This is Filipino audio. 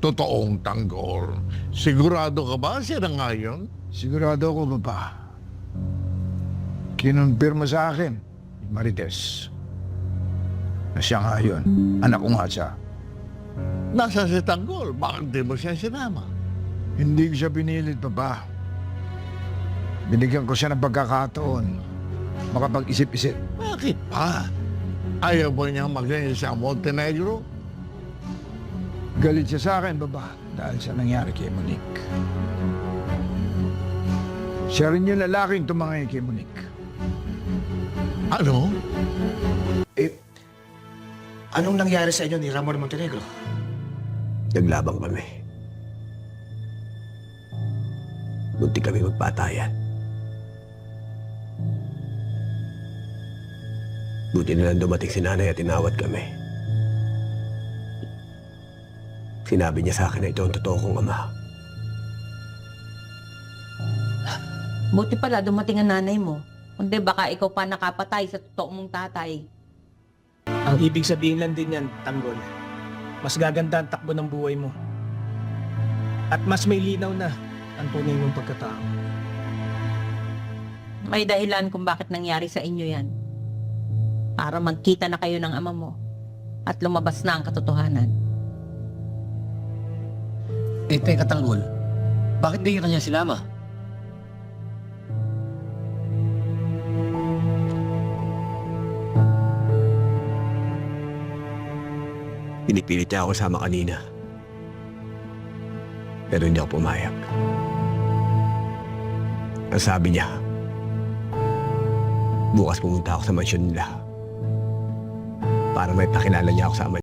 totoong tanggol. Sigurado ka ba siya na ngayon? Sigurado ako, Papa. Kinumpirma sa akin, ni Marites, na siya nga yun. Anak ko nga siya. Nasa si tanggol, bakit di mo siya sinama? Hindi ko siya pinilit, Papa. Binigyan ko siya ng pagkakataon. Makapag-isip-isip. Bakit pa? Ayaw ba niyang maging sa Montenegro? Galit siya sa akin, Papa, dahil sa nangyari kay Monique. Siya rin yung lalaking tumangay kay Monique. Ano? Anong nangyari sa inyo ni Ramon Montenegro? Naglabang kami. Munti kami magpatayan. Buti na lang dumating si nanay at tinawad kami. Sinabi niya sa akin na ito ang totoo kong ama. Buti pala dumating ang nanay mo. Kundi baka ikaw pa nakapatay sa totoo mong tatay. Ang ibig sabihin lang din yan, tanggol. Mas gaganda ang takbo ng buhay mo. At mas may linaw na ang tunay mong pagkatao. May dahilan kung bakit nangyari sa inyo yan. Para magkita na kayo ng ama mo at lumabas na ang katotohanan. Teka, tanggol. Bakit di ka niya sinama? Pinipilit niya ako sama kanina. Pero hindi ako pumayag. Ang sabi niya, bukas pumunta ako sa mansyon nila para may pakilala niya ako sa ama